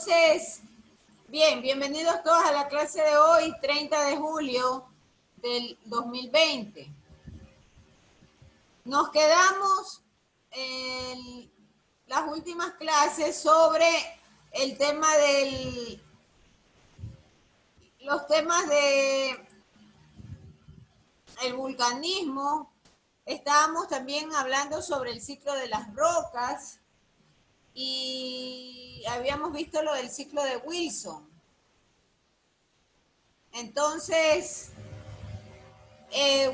Entonces, bien, bienvenidos todos a la clase de hoy, 30 de julio del 2020. Nos quedamos en las últimas clases sobre el tema los temas de el vulcanismo. Estábamos también hablando sobre el ciclo de las rocas y habíamos visto lo del ciclo de Wilson. Entonces,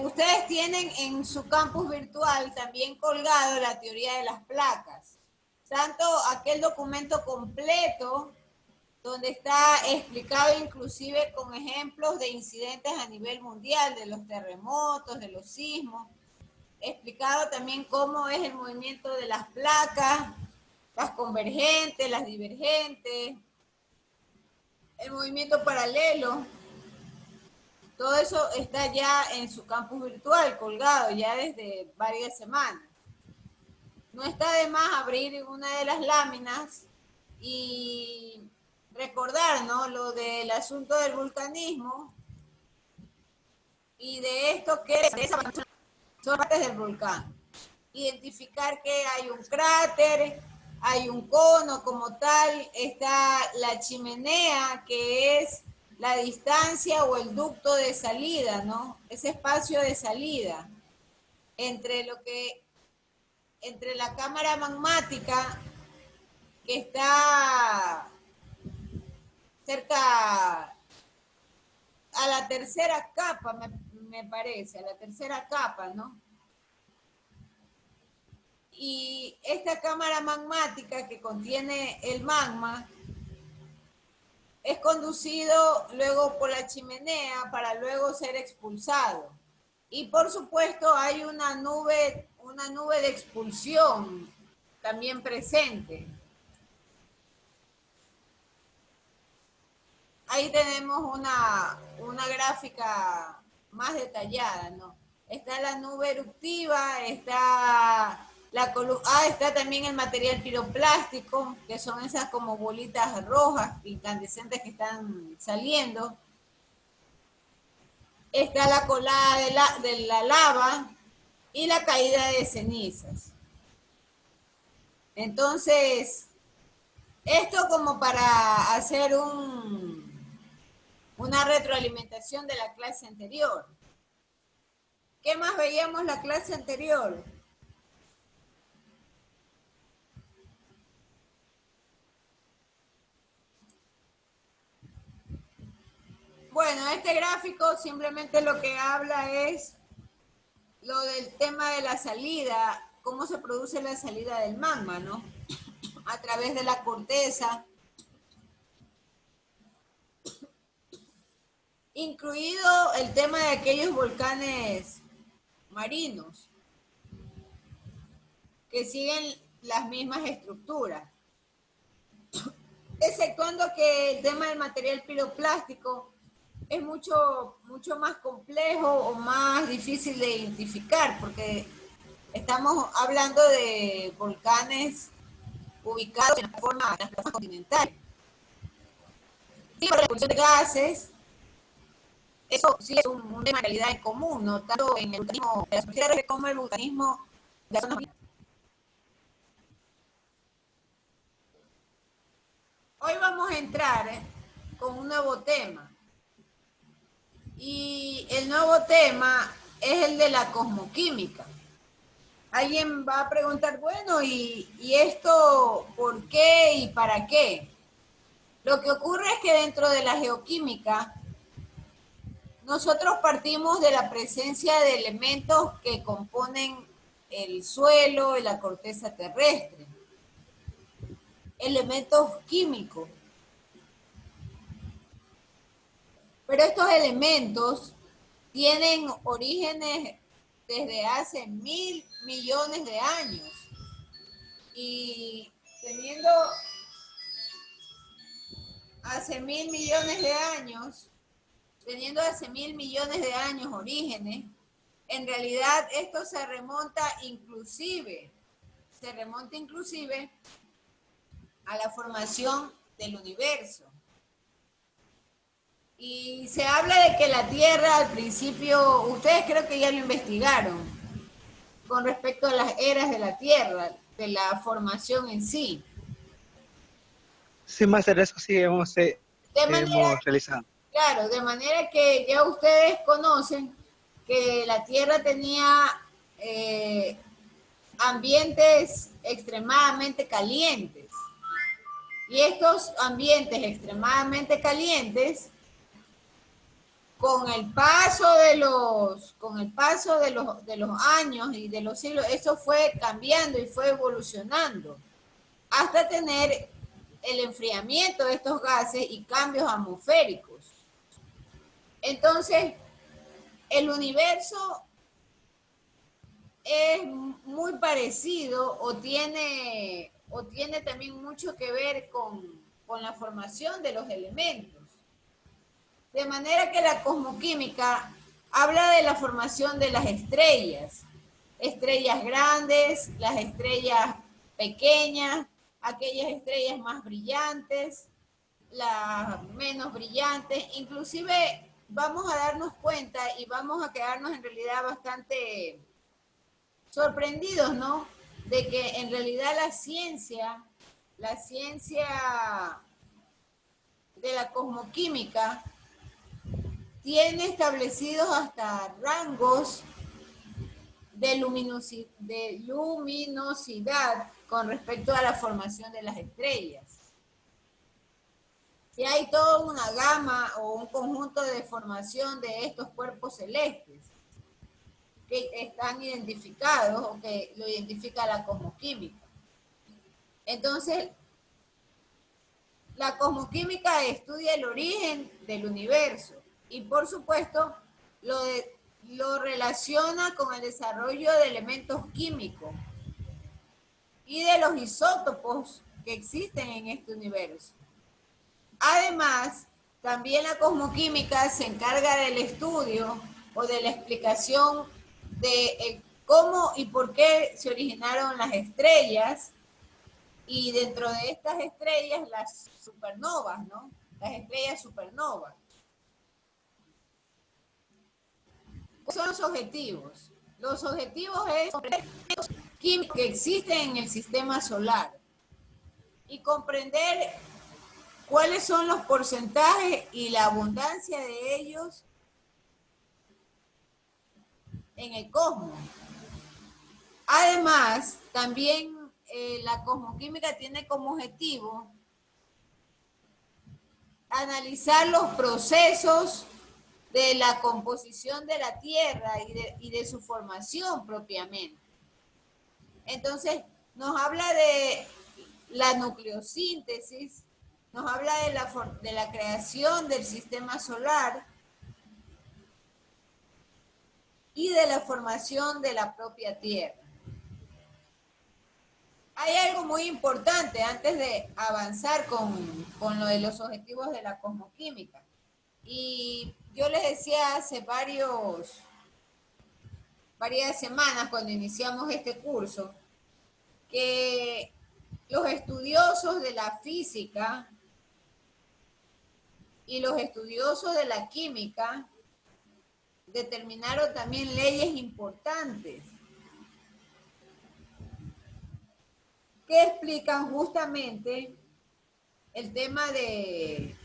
ustedes tienen en su campus virtual también colgado la teoría de las placas. Tanto aquel documento completo donde está explicado inclusive con ejemplos de incidentes a nivel mundial, de los terremotos, de los sismos, explicado también cómo es el movimiento de las placas, las convergentes, las divergentes, el movimiento paralelo. Todo eso está ya en su campus virtual, colgado ya desde varias semanas. No está de más abrir una de las láminas y recordar, ¿no?, lo del asunto del vulcanismo y de esto que son partes del volcán. Identificar que hay un cráter, hay un cono como tal, está la chimenea, que es la distancia o el ducto de salida, ¿no? Ese espacio de salida entre la cámara magmática que está cerca a la tercera capa, me parece, a la tercera capa, ¿no? Y esta cámara magmática que contiene el magma es conducido luego por la chimenea para luego ser expulsado. Y por supuesto hay una nube de expulsión también presente. Ahí tenemos una gráfica más detallada, ¿no? Está la nube eruptiva, está está también el material piroplástico, que son esas como bolitas rojas incandescentes que están saliendo. Está la colada de la lava y la caída de cenizas. Entonces, esto como para hacer una retroalimentación de la clase anterior. ¿Qué más veíamos la clase anterior? Bueno, este gráfico simplemente lo que habla es lo del tema de la salida, cómo se produce la salida del magma, ¿no? A través de la corteza, incluido el tema de aquellos volcanes marinos que siguen las mismas estructuras, exceptuando que el tema del material piroplástico es mucho más complejo o más difícil de identificar, porque estamos hablando de volcanes ubicados en las formas continentales. Sí, para la expulsión de gases, eso sí es un tema en realidad en común, ¿no? Tanto en el vulcanismo de las tierras como el vulcanismo de las zonas marinas. Hoy vamos a entrar con un nuevo tema. Y el nuevo tema es el de la cosmoquímica. Alguien va a preguntar, bueno, ¿y esto por qué y para qué? Lo que ocurre es que dentro de la geoquímica, nosotros partimos de la presencia de elementos que componen el suelo y la corteza terrestre. Elementos químicos. Pero estos elementos tienen orígenes desde hace 1.000 millones de años. Y teniendo hace 1.000 millones de años, teniendo hace 1.000 millones de años orígenes, en realidad esto se remonta inclusive a la formación del universo. Y se habla de que la Tierra al principio, ustedes creo que ya lo investigaron, con respecto a las eras de la Tierra, de la formación en sí. Sí, máster, eso sí De manera, hemos realizado. claro, de manera que ya ustedes conocen que la Tierra tenía ambientes extremadamente calientes. Y estos ambientes extremadamente calientes, con el paso de los años y de los siglos, eso fue cambiando y fue evolucionando hasta tener el enfriamiento de estos gases y cambios atmosféricos. Entonces, el universo es muy parecido o tiene también mucho que ver con la formación de los elementos. De manera que la cosmoquímica habla de la formación de las estrellas grandes, las estrellas pequeñas, aquellas estrellas más brillantes, las menos brillantes, inclusive vamos a darnos cuenta y vamos a quedarnos en realidad bastante sorprendidos, ¿no? De que en realidad la ciencia de la cosmoquímica tiene establecidos hasta rangos de luminosidad con respecto a la formación de las estrellas. Si hay toda una gama o un conjunto de formación de estos cuerpos celestes que están identificados o que lo identifica la cosmoquímica. Entonces, la cosmoquímica estudia el origen del universo y, por supuesto, lo relaciona con el desarrollo de elementos químicos y de los isótopos que existen en este universo. Además, también la cosmoquímica se encarga del estudio o de la explicación de cómo y por qué se originaron las estrellas y dentro de estas estrellas las supernovas, ¿no? Las estrellas supernovas. ¿Cuáles son los objetivos? Los objetivos es los químicos que existen en el sistema solar y comprender cuáles son los porcentajes y la abundancia de ellos en el cosmos. Además, también la cosmoquímica tiene como objetivo analizar los procesos de la composición de la Tierra y de su formación propiamente. Entonces, nos habla de la nucleosíntesis, nos habla de la creación del sistema solar y de la formación de la propia Tierra. Hay algo muy importante antes de avanzar con lo de los objetivos de la cosmoquímica. Y yo les decía hace varias semanas cuando iniciamos este curso, que los estudiosos de la física y los estudiosos de la química determinaron también leyes importantes que explican justamente el tema de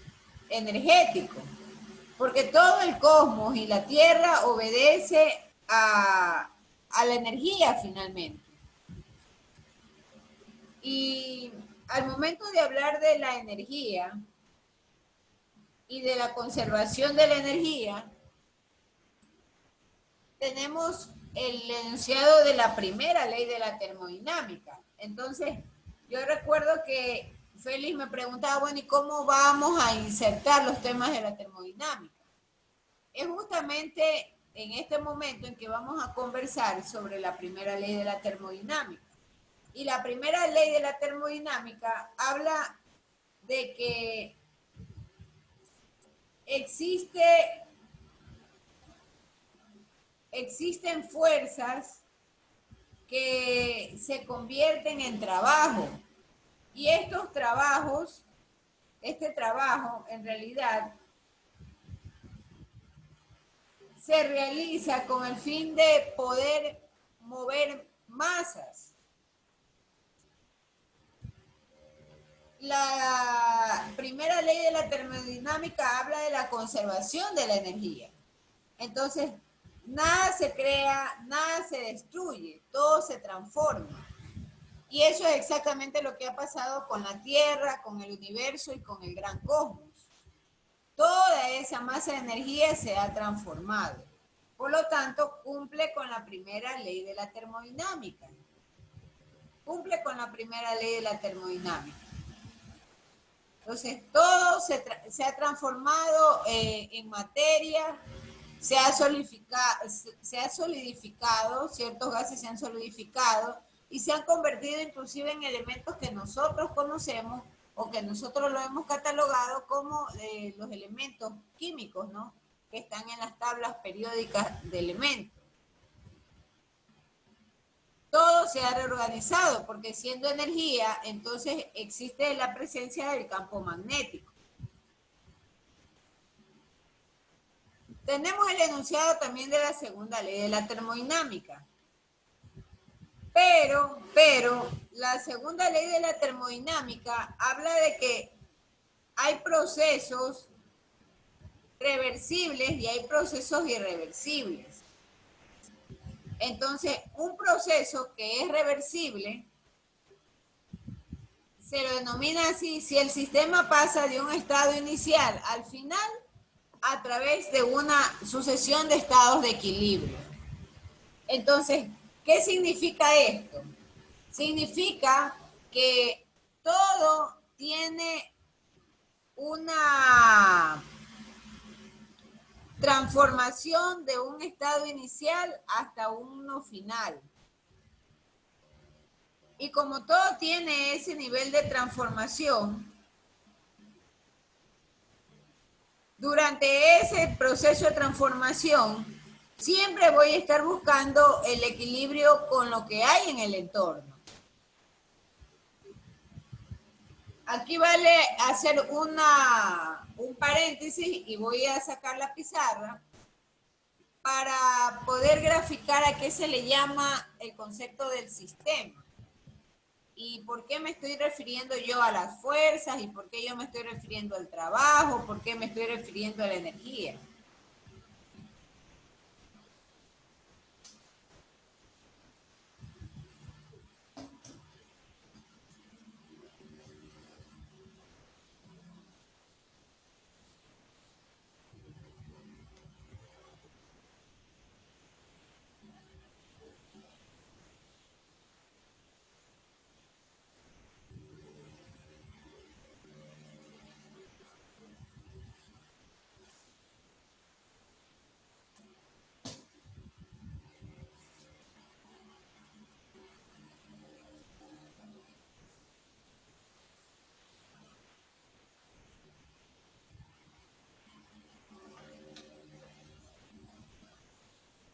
energético, porque todo el cosmos y la Tierra obedece a la energía finalmente. Y al momento de hablar de la energía y de la conservación de la energía, tenemos el enunciado de la primera ley de la termodinámica. Entonces, yo recuerdo que Félix me preguntaba, bueno, ¿y cómo vamos a insertar los temas de la termodinámica? Es justamente en este momento en que vamos a conversar sobre la primera ley de la termodinámica. Y la primera ley de la termodinámica habla de que existen fuerzas que se convierten en trabajo. Y estos trabajos este trabajo en realidad se realiza con el fin de poder mover masas. La primera ley de la termodinámica habla de la conservación de la energía. Entonces, nada se crea, nada se destruye, todo se transforma. Y eso es exactamente lo que ha pasado con la Tierra, con el universo y con el gran cosmos. Toda esa masa de energía se ha transformado. Por lo tanto, cumple con la primera ley de la termodinámica. Cumple con la primera ley de la termodinámica. Entonces, todo se ha transformado en materia, se ha solidificado, ciertos gases se han solidificado y se han convertido inclusive en elementos que nosotros conocemos o que nosotros lo hemos catalogado como los elementos químicos, ¿no? Que están en las tablas periódicas de elementos. Todo se ha reorganizado porque siendo energía, entonces existe la presencia del campo magnético. Tenemos el enunciado también de la segunda ley de la termodinámica. Pero la segunda ley de la termodinámica habla de que hay procesos reversibles y hay procesos irreversibles. Entonces, un proceso que es reversible se lo denomina así si el sistema pasa de un estado inicial al final a través de una sucesión de estados de equilibrio. Entonces, ¿qué significa esto? Significa que todo tiene una transformación de un estado inicial hasta uno final. Y como todo tiene ese nivel de transformación, durante ese proceso de transformación, siempre voy a estar buscando el equilibrio con lo que hay en el entorno. Aquí vale hacer un paréntesis y voy a sacar la pizarra para poder graficar a qué se le llama el concepto del sistema. ¿Y por qué me estoy refiriendo yo a las fuerzas? ¿Y por qué yo me estoy refiriendo al trabajo? ¿Por qué me estoy refiriendo a la energía?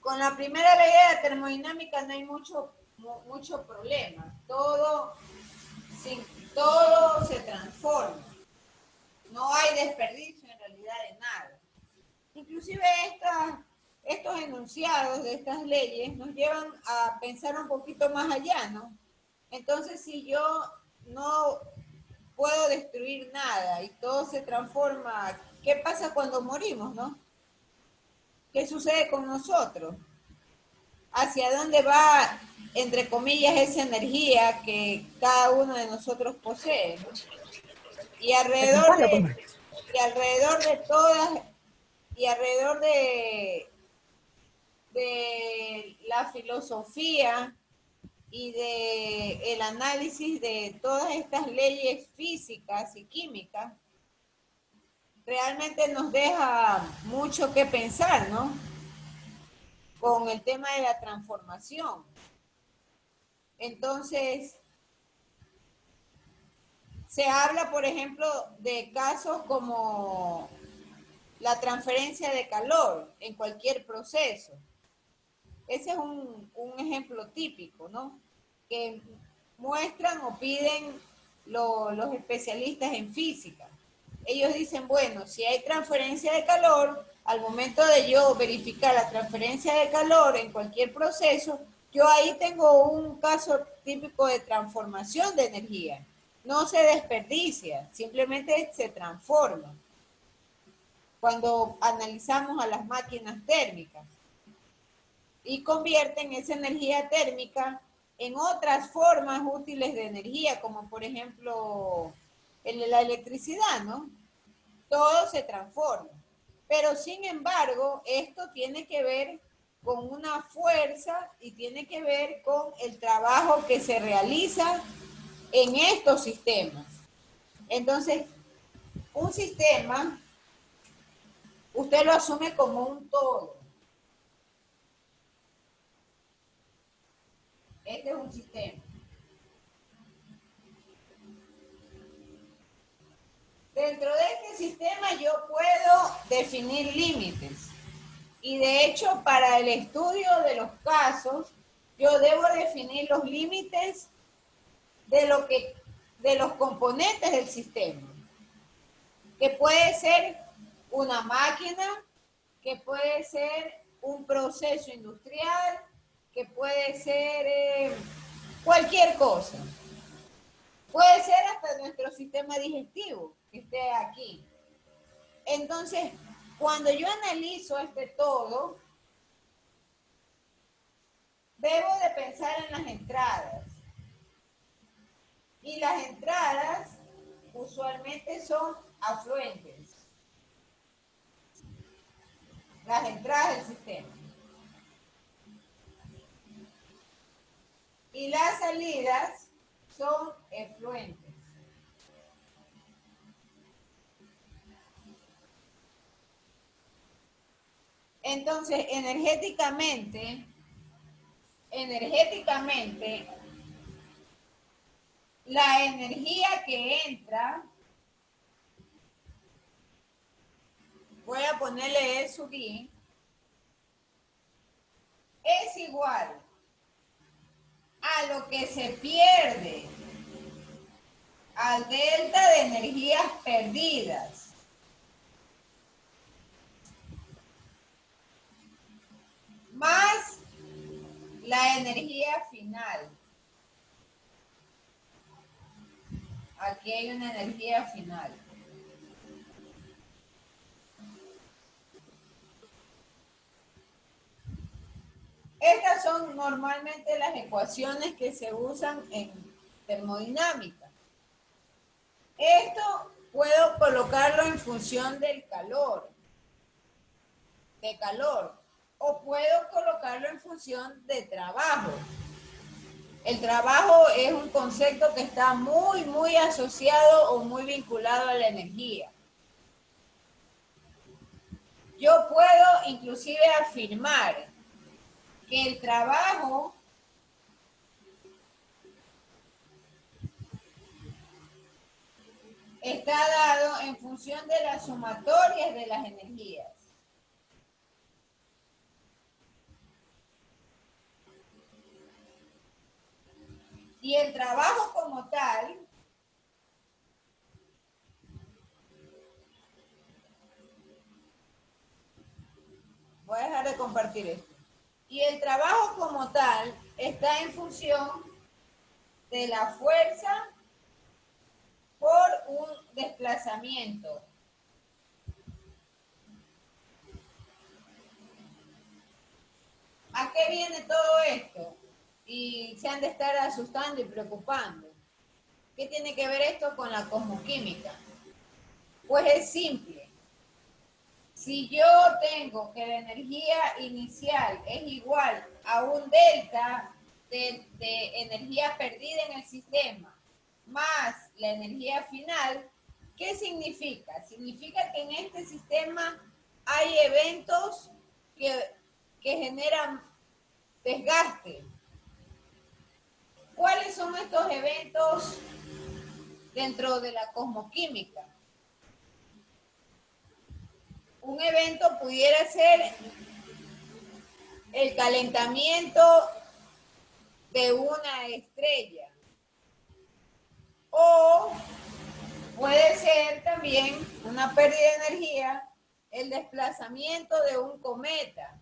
Con la primera ley de la termodinámica no hay mucho problema. Todo se transforma. No hay desperdicio en realidad de nada. Inclusive estos enunciados de estas leyes nos llevan a pensar un poquito más allá, ¿no? Entonces, si yo no puedo destruir nada y todo se transforma, ¿qué pasa cuando morimos, no? ¿Qué sucede con nosotros? ¿Hacia dónde va, entre comillas, esa energía que cada uno de nosotros posee, ¿no? Y alrededor de todas, y alrededor de la filosofía y de el análisis de todas estas leyes físicas y químicas, realmente nos deja mucho que pensar, ¿no? Con el tema de la transformación. Entonces, se habla, por ejemplo, de casos como la transferencia de calor en cualquier proceso. Ese es un ejemplo típico, ¿no? Que muestran o piden los especialistas en física. ellos dicen, bueno, si hay transferencia de calor, al momento de yo verificar la transferencia de calor en cualquier proceso, yo ahí tengo un caso típico de transformación de energía. No se desperdicia, simplemente se transforma cuando analizamos a las máquinas térmicas y convierten esa energía térmica en otras formas útiles de energía, como por ejemplo la electricidad, ¿no? Todo se transforma. Pero sin embargo, esto tiene que ver con una fuerza y tiene que ver con el trabajo que se realiza en estos sistemas. Entonces, un sistema, usted lo asume como un todo. Este es un sistema. Dentro de este sistema yo puedo definir límites. Y de hecho, para el estudio de los casos, yo debo definir los límites de los componentes del sistema. Que puede ser una máquina, que puede ser un proceso industrial, que puede ser cualquier cosa. Puede ser hasta nuestro sistema digestivo que esté aquí. Entonces, cuando yo analizo este todo, debo de pensar en las entradas. Y las entradas usualmente son afluentes. Las entradas del sistema. Y las salidas son efluentes. Entonces, energéticamente, la energía que entra, voy a ponerle E sub I, es igual a lo que se pierde al delta de energías perdidas más la energía final. Aquí hay una energía final. Estas son normalmente las ecuaciones que se usan en termodinámica. Esto puedo colocarlo en función del calor, o puedo colocarlo en función de trabajo. El trabajo es un concepto que está muy asociado o muy vinculado a la energía. Yo puedo inclusive afirmar que el trabajo está dado en función de las sumatorias de las energías. Y el trabajo como tal voy a dejar de compartir esto. Y el trabajo como tal está en función de la fuerza por un desplazamiento. ¿A qué viene todo esto? Y se han de estar asustando y preocupando. ¿Qué tiene que ver esto con la cosmoquímica? Pues es simple. Si yo tengo que la energía inicial es igual a un delta de energía perdida en el sistema más la energía final, ¿qué significa? Significa que en este sistema hay eventos que generan desgaste. ¿Cuáles son estos eventos dentro de la cosmoquímica? Un evento pudiera ser el calentamiento de una estrella o puede ser también una pérdida de energía el desplazamiento de un cometa.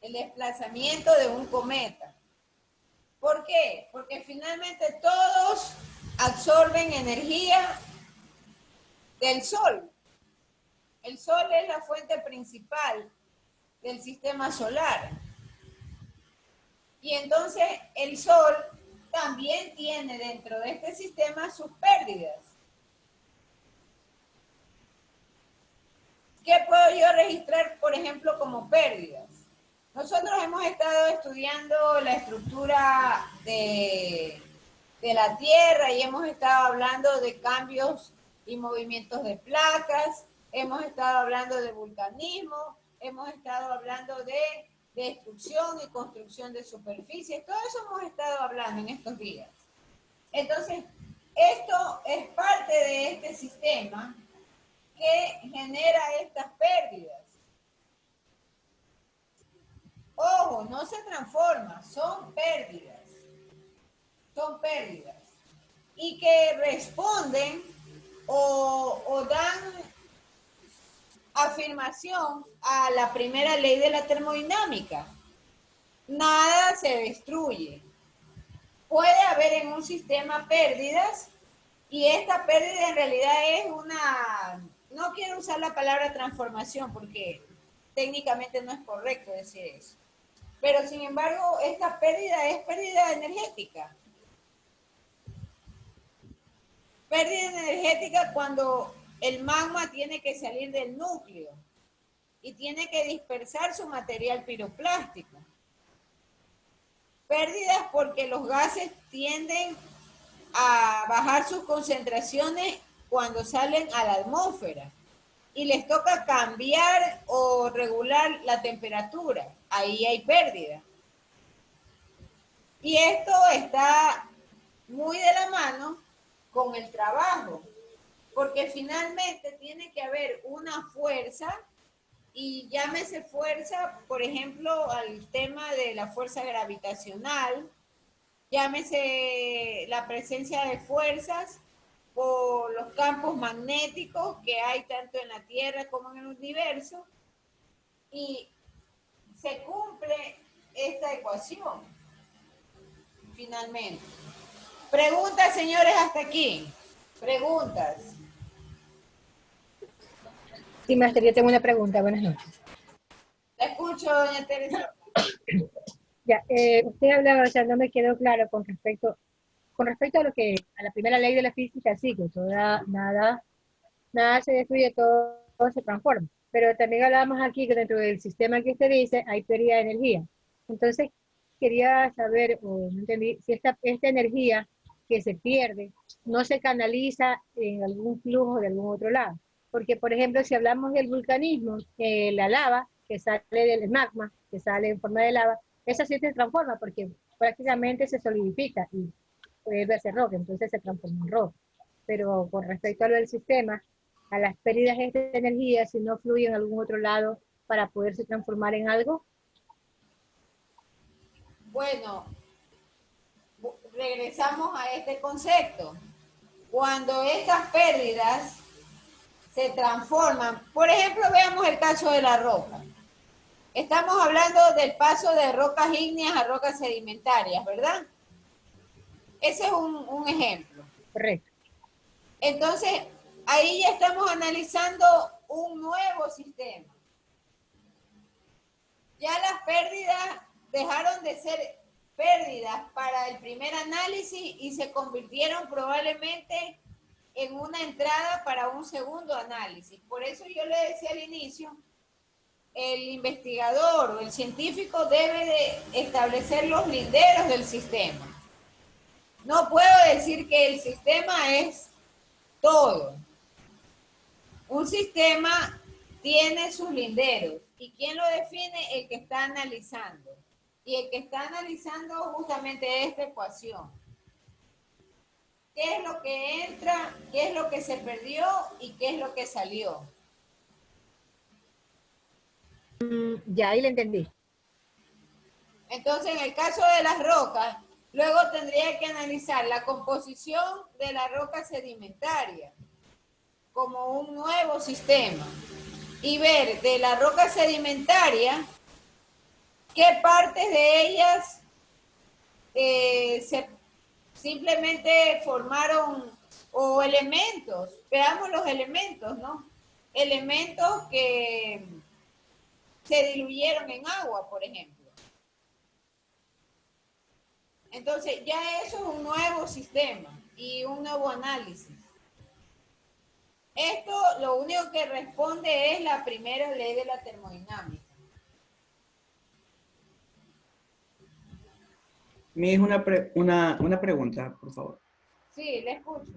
El desplazamiento de un cometa. ¿Por qué? Porque finalmente todos absorben energía del Sol. El Sol es la fuente principal del sistema solar. Y entonces el Sol también tiene dentro de este sistema sus pérdidas. ¿Qué puedo yo registrar, por ejemplo, como pérdidas? Nosotros hemos estado estudiando la estructura de la Tierra y hemos estado hablando de cambios y movimientos de placas, hemos estado hablando de vulcanismo, hemos estado hablando de destrucción y construcción de superficies, todo eso hemos estado hablando en estos días. Entonces, esto es parte de este sistema que genera estas pérdidas. Ojo, no se transforma, son pérdidas. Son pérdidas. Y que responden o dan afirmación a la primera ley de la termodinámica. Nada se destruye. Puede haber en un sistema pérdidas y esta pérdida en realidad es una, no quiero usar la palabra transformación porque técnicamente no es correcto decir eso. Pero sin embargo, esta pérdida es pérdida energética. Pérdida energética cuando el magma tiene que salir del núcleo y tiene que dispersar su material piroplástico. Pérdidas porque los gases tienden a bajar sus concentraciones cuando salen a la atmósfera y les toca cambiar o regular la temperatura. Ahí hay pérdida. Y esto está muy de la mano con el trabajo, porque finalmente tiene que haber una fuerza, y llámese fuerza, por ejemplo, al tema de la fuerza gravitacional, llámese la presencia de fuerzas por los campos magnéticos que hay tanto en la Tierra como en el universo, y se cumple esta ecuación, finalmente. Preguntas, señores, hasta aquí. Preguntas. Sí, maestra, yo tengo una pregunta. Buenas noches. La escucho, doña Teresa. Ya, usted hablaba, o sea, no me quedó claro con respecto a lo que, a la primera ley de la física, sí, que nada se destruye, todo se transforma. Pero también hablábamos aquí que dentro del sistema que usted dice hay pérdida de energía. Entonces, quería saber, o no entendí, si esta energía que se pierde no se canaliza en algún flujo de algún otro lado. Porque, por ejemplo, si hablamos del vulcanismo, la lava que sale del magma, que sale en forma de lava, esa sí se transforma porque prácticamente se solidifica y vuelve a ser roca, entonces se transforma en roca. Pero con respecto a lo del sistema, a las pérdidas de energía, si no fluye en algún otro lado para poderse transformar en algo. Bueno, regresamos a este concepto. Cuando estas pérdidas se transforman, por ejemplo, veamos el caso de la roca. Estamos hablando del paso de rocas ígneas a rocas sedimentarias, ¿verdad? Ese es un ejemplo. Correcto. Entonces, ahí ya estamos analizando un nuevo sistema. Ya las pérdidas dejaron de ser pérdidas para el primer análisis y se convirtieron probablemente en una entrada para un segundo análisis. Por eso yo le decía al inicio, el investigador o el científico debe de establecer los linderos del sistema. No puedo decir que el sistema es todo. Un sistema tiene sus linderos. ¿Y quién lo define? El que está analizando. Y el que está analizando justamente esta ecuación. ¿Qué es lo que entra? ¿Qué es lo que se perdió? ¿Y qué es lo que salió? Ya, ahí le entendí. Entonces, en el caso de las rocas, Luego tendría que analizar la composición de la roca sedimentaria como un nuevo sistema y ver de la roca sedimentaria qué partes de ellas simplemente formaron o elementos, veamos los elementos, ¿no? Elementos que se diluyeron en agua, por ejemplo. Entonces ya eso es un nuevo sistema y un nuevo análisis. Esto lo único que responde es la primera ley de la termodinámica. Me es una pregunta, por favor. Sí, le escucho.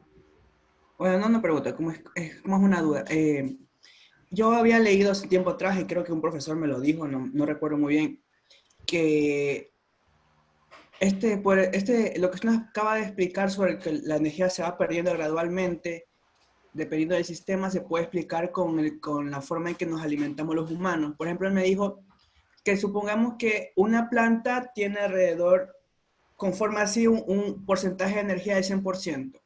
Bueno, no una pregunta, como es una duda. Yo había leído hace tiempo atrás, y creo que un profesor me lo dijo, no recuerdo muy bien, que lo que usted nos acaba de explicar sobre que la energía se va perdiendo gradualmente, dependiendo del sistema, se puede explicar con la forma en que nos alimentamos los humanos. Por ejemplo, él me dijo que supongamos que una planta tiene alrededor, conforma así un porcentaje de energía del 100%.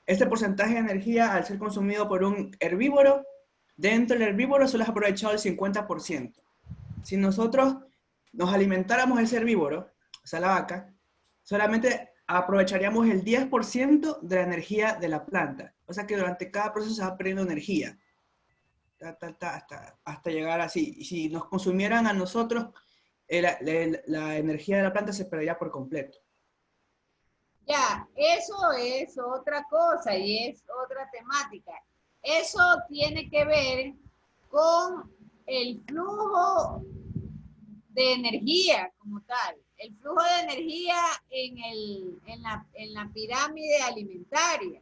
Este porcentaje de energía, al ser consumido por un herbívoro, dentro del herbívoro solo es aprovechado el 50%. Si nosotros nos alimentáramos ese herbívoro, o sea, la vaca, solamente aprovecharíamos el 10% de la energía de la planta. O sea que durante cada proceso se va perdiendo energía. Hasta llegar así. Y si nos consumieran a nosotros, la energía de la planta se perdería por completo. Ya, eso es otra cosa y es otra temática. Eso tiene que ver con el flujo de energía como tal, el flujo de energía en la pirámide alimentaria.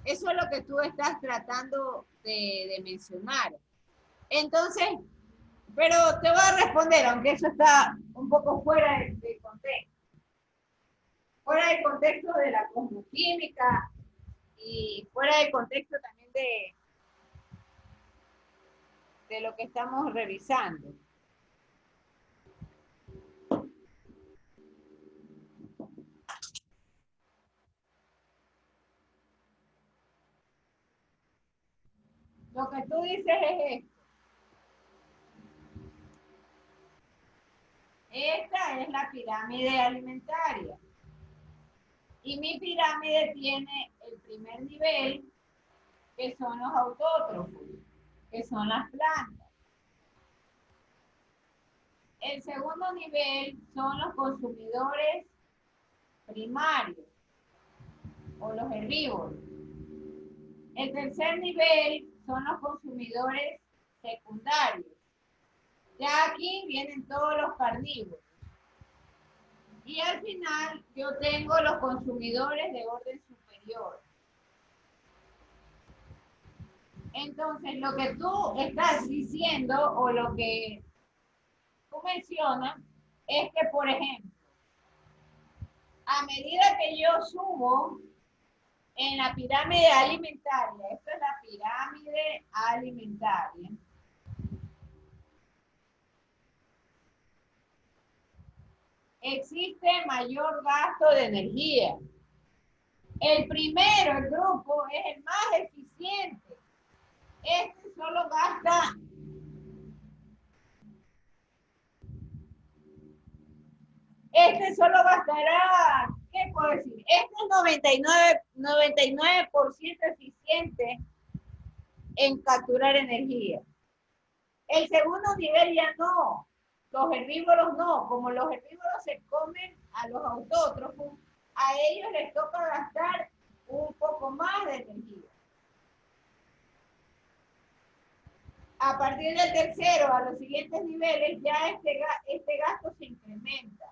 Eso es lo que tú estás tratando de mencionar. Entonces, pero te voy a responder, aunque eso está un poco fuera de contexto. Fuera del contexto de la cosmoquímica y fuera del contexto también de lo que estamos revisando. Lo que tú dices es esto. Esta es la pirámide alimentaria. Y mi pirámide tiene el primer nivel, que son los autótrofos, que son las plantas. El segundo nivel son los consumidores primarios o los herbívoros. El tercer nivel son los consumidores secundarios. Ya aquí vienen todos los carnívoros. Y al final yo tengo los consumidores de orden superior. Entonces, lo que tú estás diciendo o lo que tú mencionas es que, por ejemplo, a medida que yo subo en la pirámide alimentaria, esto es la pirámide alimentaria, existe mayor gasto de energía. El primero, el grupo, es el más eficiente. Este solo gasta gastará, ¿qué puedo decir? Este es 99% eficiente en capturar energía. El segundo nivel ya no. Los herbívoros no. Como los herbívoros se comen a los autótrofos, a ellos les toca gastar un poco más de energía. A partir del tercero, a los siguientes niveles, ya este gasto se incrementa.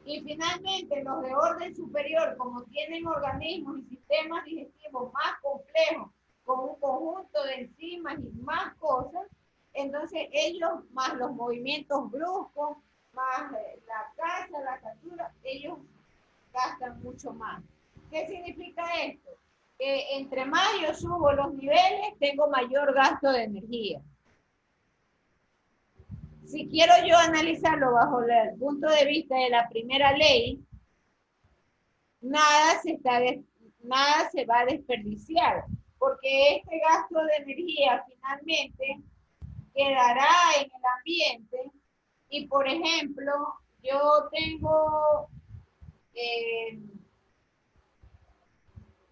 Y finalmente, los de orden superior, como tienen organismos y sistemas digestivos más complejos, con un conjunto de enzimas y más cosas, entonces ellos, más los movimientos bruscos, más la caza, la captura, ellos gastan mucho más. ¿Qué significa esto? Que entre más yo subo los niveles, tengo mayor gasto de energía. si quiero yo analizarlo bajo el punto de vista de la primera ley, nada se va a desperdiciar, porque este gasto de energía finalmente quedará en el ambiente y, por ejemplo, eh,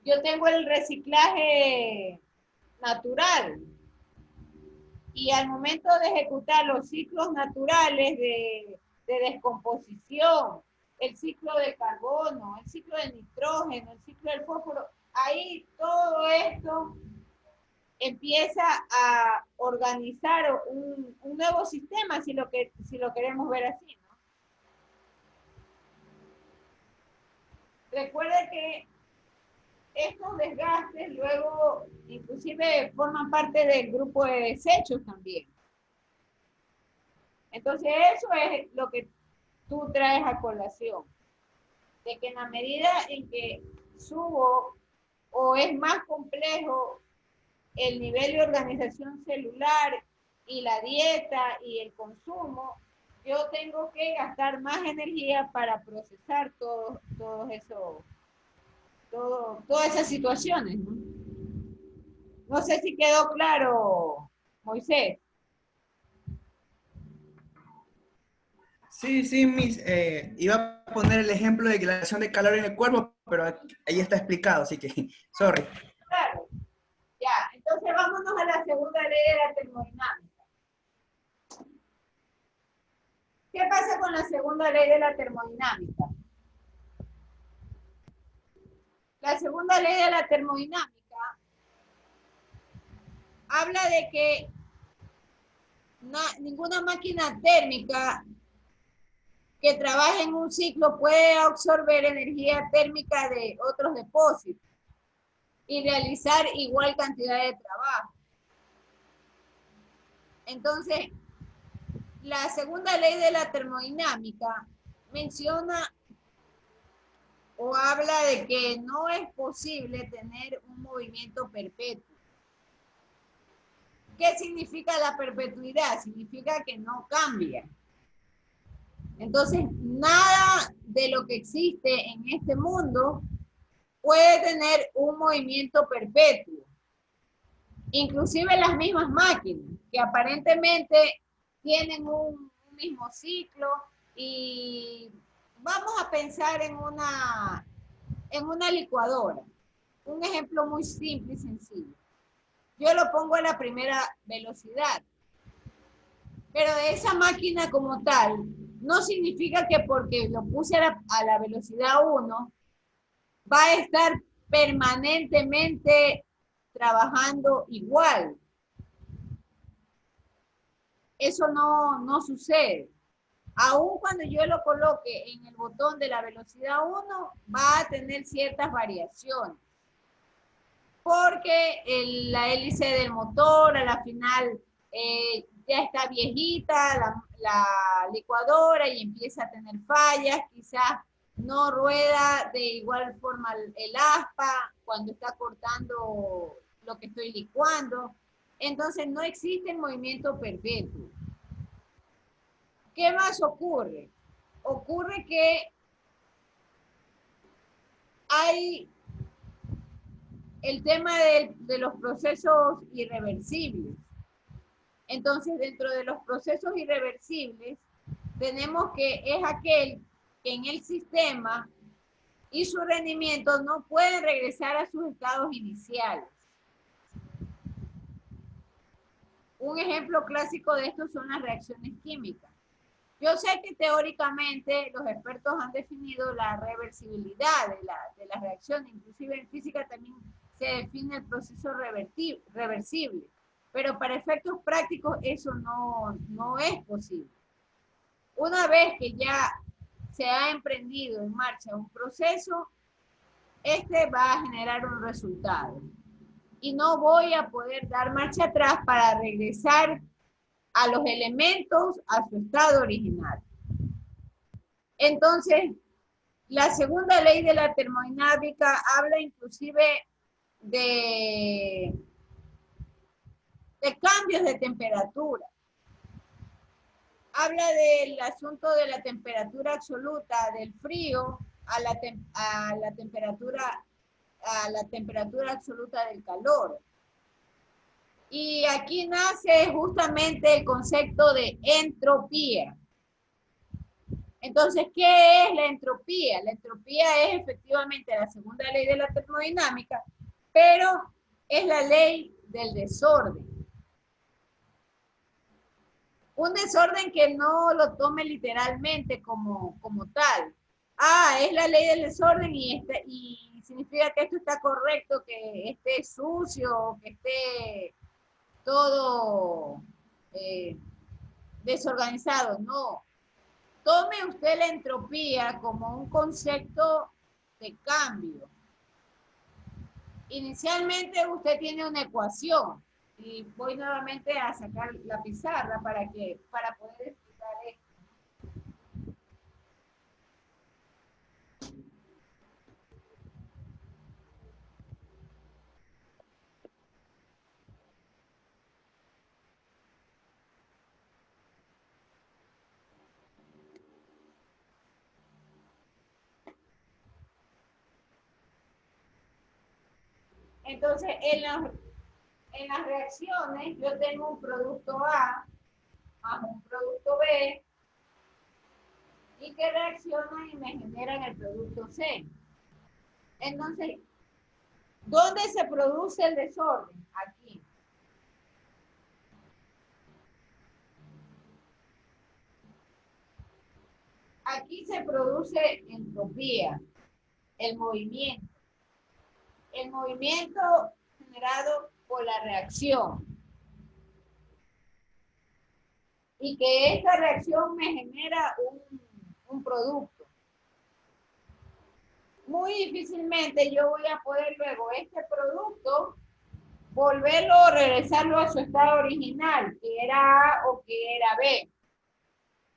yo tengo el reciclaje natural y al momento de ejecutar los ciclos naturales de descomposición, el ciclo de carbono, el ciclo de nitrógeno, el ciclo del fósforo, ahí todo esto empieza a organizar un nuevo sistema, si lo queremos ver así, ¿no? Recuerde que estos desgastes luego inclusive forman parte del grupo de desechos también. Entonces eso es lo que tú traes a colación, de que en la medida en que subo o es más complejo el nivel de organización celular y la dieta y el consumo, yo tengo que gastar más energía para procesar todas esas situaciones, ¿no? No sé si quedó claro, Moisés. Sí, sí, iba a poner el ejemplo de creación de calor en el cuerpo, pero ahí está explicado, así que, sorry. Claro. Ya, entonces vámonos a la segunda ley de la termodinámica. ¿Qué pasa con la segunda ley de la termodinámica? La segunda ley de la termodinámica habla de que ninguna máquina térmica que trabaje en un ciclo puede absorber energía térmica de otros depósitos y realizar igual cantidad de trabajo. Entonces, la segunda ley de la termodinámica menciona o habla de que no es posible tener un movimiento perpetuo. ¿Qué significa la perpetuidad? Significa que no cambia. Entonces, nada de lo que existe en este mundo puede tener un movimiento perpetuo. Inclusive las mismas máquinas, que aparentemente tienen un mismo ciclo, y vamos a pensar en una licuadora. Un ejemplo muy simple y sencillo. Yo lo pongo a la primera velocidad, pero esa máquina como tal no significa que porque lo puse a la velocidad 1 va a estar permanentemente trabajando igual. Eso no sucede. Aún cuando yo lo coloque en el botón de la velocidad 1, va a tener ciertas variaciones. Porque la hélice del motor a la final ya está viejita, la licuadora, y empieza a tener fallas, quizás no rueda de igual forma el aspa cuando está cortando lo que estoy licuando. Entonces no existe el movimiento perpetuo. ¿Qué más ocurre? Ocurre que hay el tema de los procesos irreversibles. Entonces, dentro de los procesos irreversibles, tenemos que es aquel que en el sistema y su rendimiento no pueden regresar a sus estados iniciales. Un ejemplo clásico de esto son las reacciones químicas. Yo sé que teóricamente los expertos han definido la reversibilidad de la reacción, inclusive en física también se define el proceso reversible, pero para efectos prácticos eso no es posible. Una vez que ya se ha emprendido en marcha un proceso, este va a generar un resultado. Y no voy a poder dar marcha atrás para regresar a los elementos a su estado original. Entonces, la segunda ley de la termodinámica habla inclusive de cambios de temperatura. habla del asunto de la temperatura absoluta del frío a la temperatura absoluta del calor. Y aquí nace justamente el concepto de entropía. Entonces, ¿qué es la entropía? La entropía es efectivamente la segunda ley de la termodinámica, pero es la ley del desorden. Un desorden que no lo tome literalmente como tal. Ah, es la ley del desorden y significa que esto está correcto, que esté sucio, que esté todo desorganizado. No. Tome usted la entropía como un concepto de cambio. Inicialmente usted tiene una ecuación y voy nuevamente a sacar la pizarra para poder explicar esto. Entonces, en las reacciones yo tengo un producto A más un producto B y que reaccionan y me generan el producto C. Entonces, ¿dónde se produce el desorden? Aquí. Aquí se produce entropía, el movimiento. El movimiento generado por la reacción. Y que esta reacción me genera un producto. Muy difícilmente yo voy a poder luego este producto volverlo o regresarlo a su estado original, que era A o que era B.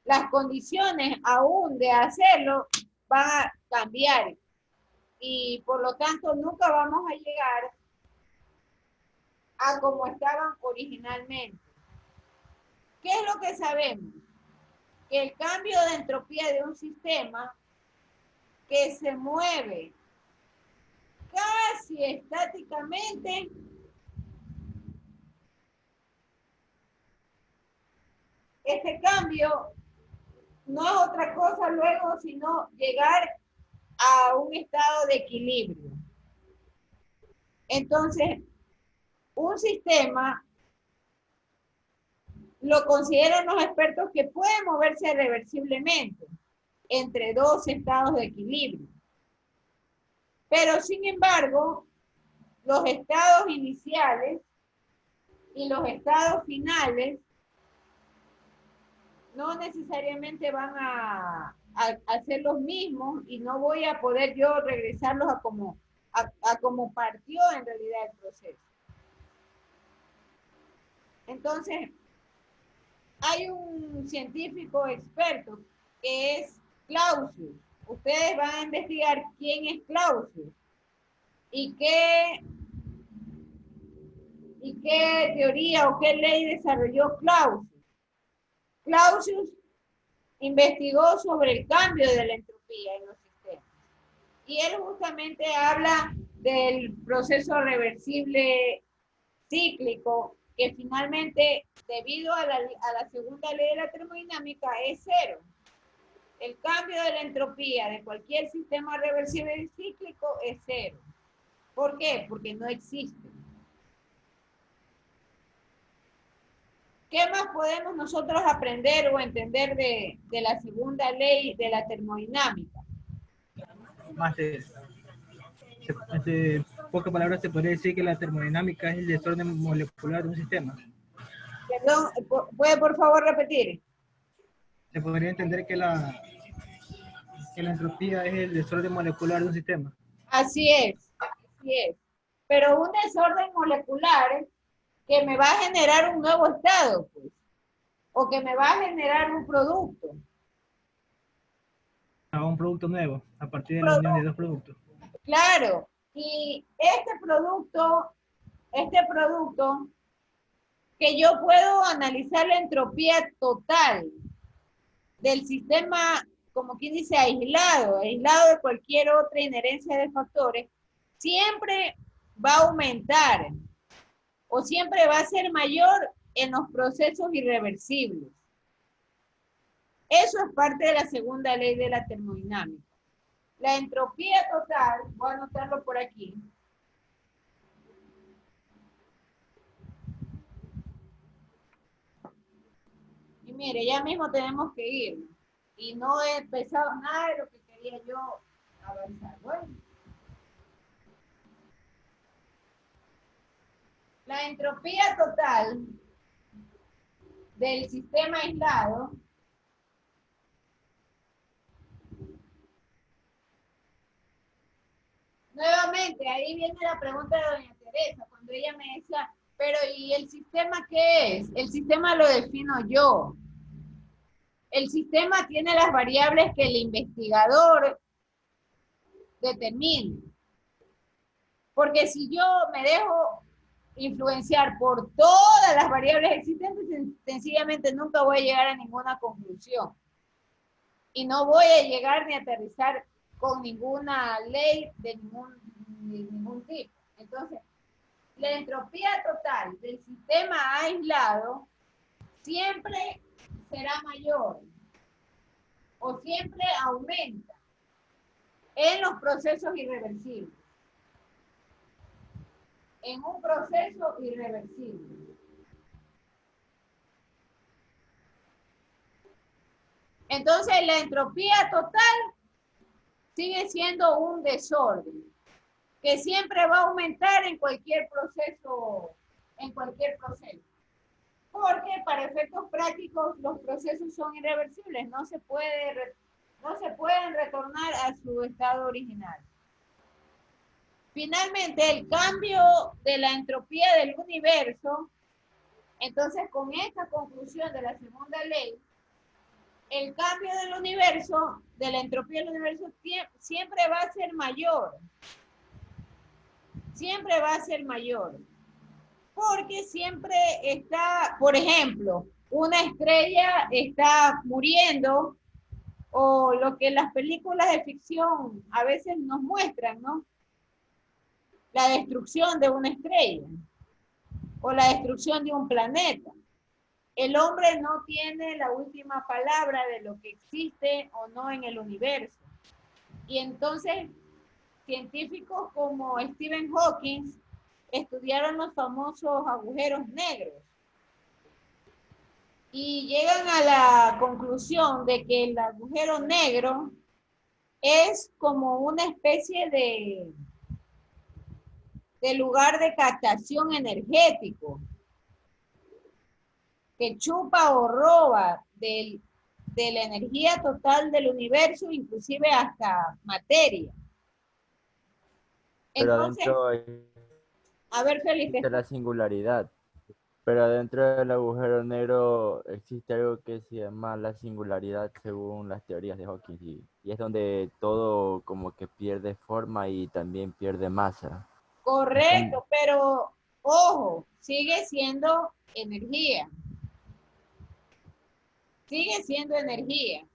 Las condiciones aún de hacerlo van a cambiar y por lo tanto nunca vamos a llegar a como estaban originalmente. ¿Qué es lo que sabemos? Que el cambio de entropía de un sistema que se mueve casi estáticamente este cambio no es otra cosa luego sino llegar a un estado de equilibrio. Entonces, un sistema lo consideran los expertos que puede moverse reversiblemente entre dos estados de equilibrio. Pero, sin embargo, los estados iniciales y los estados finales no necesariamente van a ser los mismos y no voy a poder yo regresarlos a como partió en realidad el proceso. Entonces, hay un científico experto que es Clausius. Ustedes van a investigar quién es Clausius y qué teoría o qué ley desarrolló Clausius. Clausius investigó sobre el cambio de la entropía en los sistemas. Y él justamente habla del proceso reversible cíclico que finalmente, debido a la segunda ley de la termodinámica, es cero. El cambio de la entropía de cualquier sistema reversible cíclico es cero. ¿Por qué? Porque no existe. ¿Qué más podemos nosotros aprender o entender de la segunda ley de la termodinámica? Más de pocas palabras se podría decir que la termodinámica es el desorden molecular de un sistema. Perdón, ¿puede por favor repetir? Se podría entender que la entropía es el desorden molecular de un sistema. Así es, así es. Pero un desorden molecular que me va a generar un nuevo estado, pues, o que me va a generar un producto. Un producto nuevo, a partir de la unión de dos productos. Claro, y este producto que yo puedo analizar la entropía total, del sistema, como quien dice, aislado de cualquier otra inherencia de factores, siempre va a aumentar o siempre va a ser mayor en los procesos irreversibles. Eso es parte de la segunda ley de la termodinámica. La entropía total, voy a anotarlo por aquí. Y mire, ya mismo tenemos que ir. Y no he empezado nada de lo que quería yo avanzar. Bueno. La entropía total del sistema aislado nuevamente, ahí viene la pregunta de doña Teresa, cuando ella me decía, pero ¿y el sistema qué es? El sistema lo defino yo. El sistema tiene las variables que el investigador determine. Porque si yo me dejo influenciar por todas las variables existentes, sencillamente nunca voy a llegar a ninguna conclusión. Y no voy a llegar ni a aterrizar con ninguna ley de ningún tipo. Entonces, la entropía total del sistema aislado siempre será mayor o siempre aumenta en los procesos irreversibles. En un proceso irreversible. Entonces, la entropía total sigue siendo un desorden que siempre va a aumentar en cualquier proceso, Porque para efectos prácticos los procesos son irreversibles, no se pueden retornar a su estado original. Finalmente, el cambio de la entropía del universo, entonces con esta conclusión de la segunda ley, el cambio del universo, de la entropía del universo, siempre va a ser mayor. Siempre va a ser mayor. Porque siempre está, por ejemplo, una estrella está muriendo, o lo que las películas de ficción a veces nos muestran, ¿no? La destrucción de una estrella, o la destrucción de un planeta. El hombre no tiene la última palabra de lo que existe o no en el universo. Y entonces, científicos como Stephen Hawking estudiaron los famosos agujeros negros y llegan a la conclusión de que el agujero negro es como una especie de lugar de captación energético que chupa o roba de la energía total del universo, inclusive hasta materia. Pero Entonces, adentro a ver, Felipe. existe la singularidad. Pero dentro del agujero negro existe algo que se llama la singularidad según las teorías de Hawking. Y es donde todo como que pierde forma y también pierde masa. Correcto, pero ojo, sigue siendo energía. Sigue siendo energía.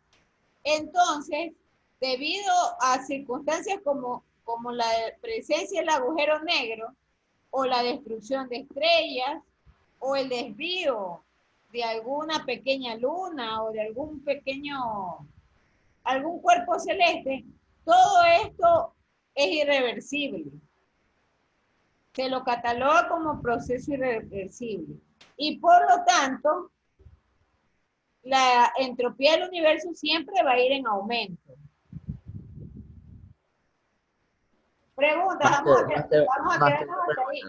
Entonces, debido a circunstancias como la presencia del agujero negro, o la destrucción de estrellas, o el desvío de alguna pequeña luna, o de algún cuerpo celeste, todo esto es irreversible. Se lo cataloga como proceso irreversible. Y por lo tanto, la entropía del universo siempre va a ir en aumento. Pregunta, vamos a quedarnos hasta ahí.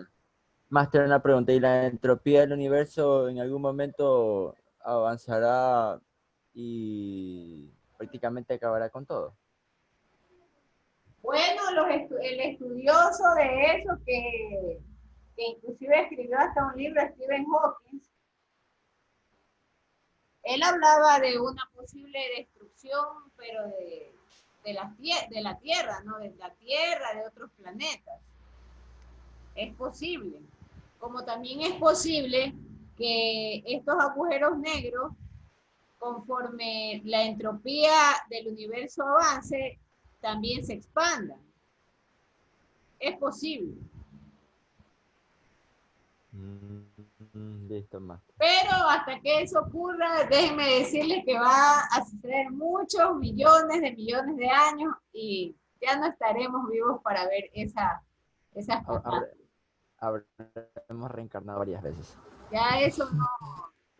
Máster, una pregunta. ¿Y la entropía del universo en algún momento avanzará y prácticamente acabará con todo? Bueno, el estudioso de eso, que inclusive escribió hasta un libro, Stephen Hawking, él hablaba de una posible destrucción, pero de la Tierra, ¿no? De la Tierra, de otros planetas. Es posible. Como también es posible que estos agujeros negros conforme la entropía del universo avance, también se expanda. Es posible. Listo, más. Pero hasta que eso ocurra, déjenme decirles que va a suceder muchos millones de años y ya no estaremos vivos para ver esas catástrofes. Habremos reencarnado varias veces. Ya eso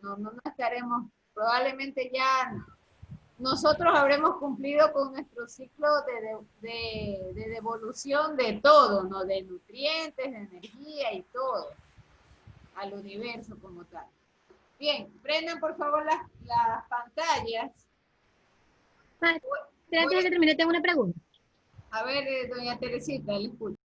no estaremos, probablemente ya nosotros habremos cumplido con nuestro ciclo de devolución de todo, ¿no? De nutrientes, de energía y todo, al universo como tal. Bien, prendan por favor las pantallas. Antes de que termine, tengo una pregunta. A ver, doña Teresita, le escucho.